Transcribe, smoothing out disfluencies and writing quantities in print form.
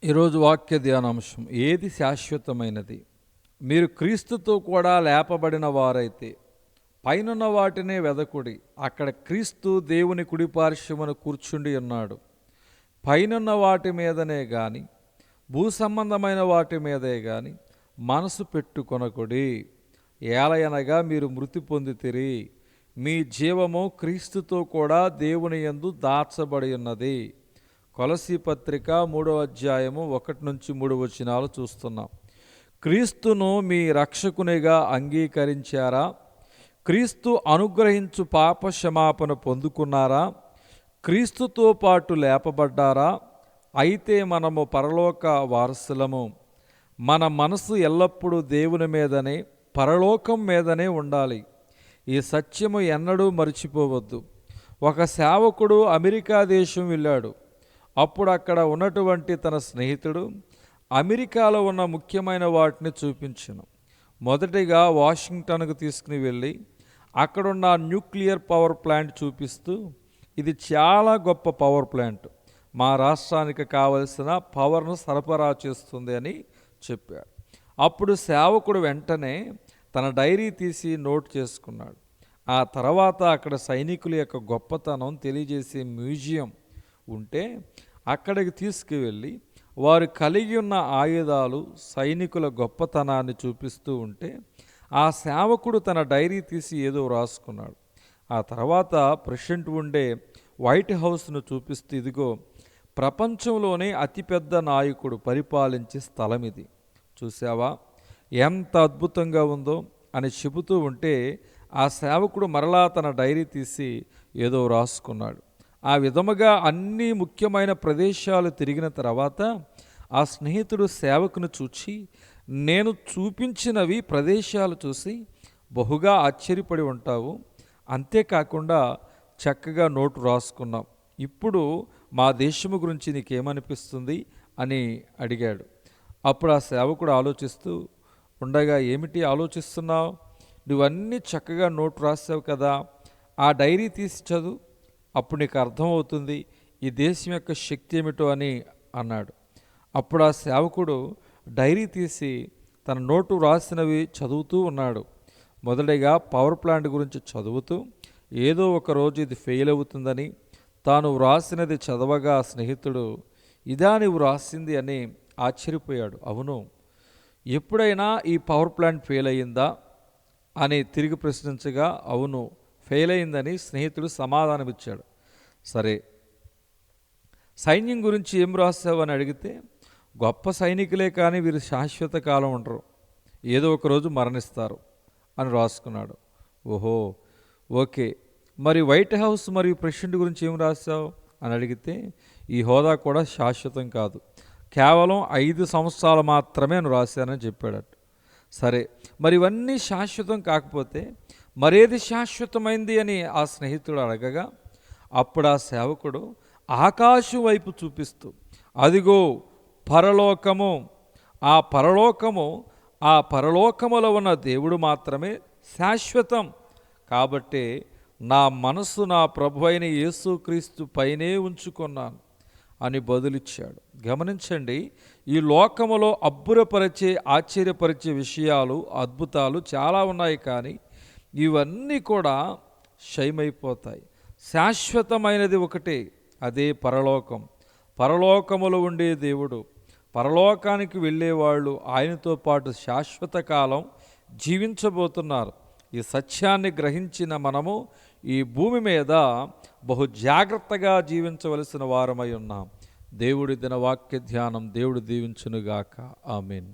ఈరోజు వాక్య ధ్యానాంశం, ఏది శాశ్వతమైనది? మీరు క్రీస్తుతో కూడా లేపబడిన వారైతే పైనున్న వాటినే వెదకుడి, అక్కడ క్రీస్తు దేవుని కుడిపార్శ్వమున కూర్చుండి ఉన్నాడు. పైనున్న వాటి మీదనే గాని భూ సంబంధమైన వాటి మీదే గాని మనసు పెట్టుకొనకుడి. ఏలయనగా మీరు మృతి పొందితిరి, మీ జీవము క్రీస్తుతో కూడా దేవుని యందు దాచబడి ఉన్నది. కొలసీ పత్రిక 3వ అధ్యాయము 1-3 వచనాలు చూస్తున్నాం. క్రీస్తును మీ రక్షకునిగా అంగీకరించారా? క్రీస్తు అనుగ్రహించు పాప క్షమాపణ పొందుకున్నారా? క్రీస్తుతో పాటు లేపబడ్డారా? అయితే మనము పరలోక వారసులము. మన మనసు ఎల్లప్పుడూ దేవుని మీదనే, పరలోకం మీదనే ఉండాలి. ఈ సత్యము ఎన్నడూ మర్చిపోవద్దు. ఒక సేవకుడు అమెరికా దేశం వెళ్ళాడు. అప్పుడు అక్కడ ఉన్నటువంటి తన స్నేహితుడు అమెరికాలో ఉన్న ముఖ్యమైన వాటిని చూపించను. మొదటిగా వాషింగ్టన్కు తీసుకుని వెళ్ళి అక్కడున్న న్యూక్లియర్ పవర్ ప్లాంట్ చూపిస్తూ, ఇది చాలా గొప్ప పవర్ ప్లాంట్, మా రాష్ట్రానికి కావలసిన పవర్ను సరఫరా చేస్తుంది అని చెప్పాడు. అప్పుడు సేవకుడు వెంటనే తన డైరీ తీసి నోట్ చేసుకున్నాడు. ఆ తర్వాత అక్కడ సైనికుల యొక్క గొప్పతనం తెలియజేసే మ్యూజియం ఉంటే అక్కడికి తీసుకువెళ్ళి వారు కలిగి ఉన్న ఆయుధాలు, సైనికుల గొప్పతనాన్ని చూపిస్తూ ఉంటే ఆ సేవకుడు తన డైరీ తీసి ఏదో రాసుకున్నాడు. ఆ తర్వాత ప్రెసిడెంట్ ఉండే వైట్ హౌస్ను చూపిస్తూ, ఇదిగో ప్రపంచంలోనే అతిపెద్ద నాయకుడు పరిపాలించే స్థలం ఇది, చూసావా ఎంత అద్భుతంగా ఉందో అని చెబుతూ ఉంటే ఆ సేవకుడు మరలా తన డైరీ తీసి ఏదో రాసుకున్నాడు. ఆ విధముగా అన్ని ముఖ్యమైన ప్రదేశాలు తిరిగిన తర్వాత ఆ స్నేహితుడు సేవకును చూచి, నేను చూపించినవి ప్రదేశాలు చూసి బహుగా ఆశ్చర్యపడి ఉంటావు, అంతేకాకుండా చక్కగా నోటు రాసుకున్నాం. ఇప్పుడు మా దేశము గురించి నీకేమనిపిస్తుంది అని అడిగాడు. అప్పుడు ఆ సేవకుడు ఆలోచిస్తూ ఉండగా, ఏమిటి ఆలోచిస్తున్నావు? నువ్వన్నీ చక్కగా నోటు రాసావు కదా, ఆ డైరీ తీసి చదువు, అప్పుడు నీకు అర్థమవుతుంది ఈ దేశం యొక్క శక్తి ఏమిటో అని అన్నాడు. అప్పుడు ఆ సేవకుడు డైరీ తీసి తన నోటు రాసినవి చదువుతూ ఉన్నాడు. మొదటిగా పవర్ ప్లాంట్ గురించి చదువుతూ, ఏదో ఒక రోజు ఇది ఫెయిల్ అవుతుందని తాను వ్రాసినది చదవగా స్నేహితుడు, ఇదా నువ్వు రాసింది అని ఆశ్చర్యపోయాడు. అవును, ఎప్పుడైనా ఈ పవర్ ప్లాంట్ ఫెయిల్ అయ్యిందా అని తిరిగి ప్రశ్నించగా, అవును ఫెయిల్ అయిందని స్నేహితుడు సమాధానమిచ్చాడు. సరే, సైన్యం గురించి ఏం రాసావు అని అడిగితే, గొప్ప సైనికులే కానీ వీరు శాశ్వత కాలం ఉండరు, ఏదో ఒకరోజు మరణిస్తారు అని రాసుకున్నాడు. ఓహో, ఓకే, మరి వైట్ హౌస్ మరియు ప్రెసిడెంట్ గురించి ఏం రాసావు అని అడిగితే, ఈ హోదా కూడా శాశ్వతం కాదు, కేవలం 5 సంవత్సరాలు మాత్రమే అని రాశానని చెప్పాడట. సరే, మరి ఇవన్నీ శాశ్వతం కాకపోతే మరేది శాశ్వతమైంది అని ఆ స్నేహితుడు అడగగా, అప్పుడు ఆ సేవకుడు ఆకాశం వైపు చూపిస్తూ, అదిగో పరలోకము, ఆ పరలోకములో ఉన్న దేవుడు మాత్రమే శాశ్వతం, కాబట్టి నా మనసు నా ప్రభు అయిన యేసుక్రీస్తు పైనే ఉంచుకున్నాను అని బదులిచ్చాడు. గమనించండి, ఈ లోకములో అబ్బురపరిచే, ఆశ్చర్యపరిచే విషయాలు, అద్భుతాలు చాలా ఉన్నాయి, కానీ ఇవన్నీ కూడా క్షయమైపోతాయి. శాశ్వతమైనది ఒకటే, అదే పరలోకం. పరలోకములో ఉండే దేవుడు, పరలోకానికి వెళ్ళేవాళ్ళు ఆయనతో పాటు శాశ్వత కాలం జీవించబోతున్నారు. ఈ సత్యాన్ని గ్రహించిన మనము ఈ భూమి మీద బహు జాగ్రత్తగా జీవించవలసిన వారమై ఉన్నాం. దేవుడి దిన వాక్య ధ్యానం దేవుడు దీవించునుగాక. ఆమేన్.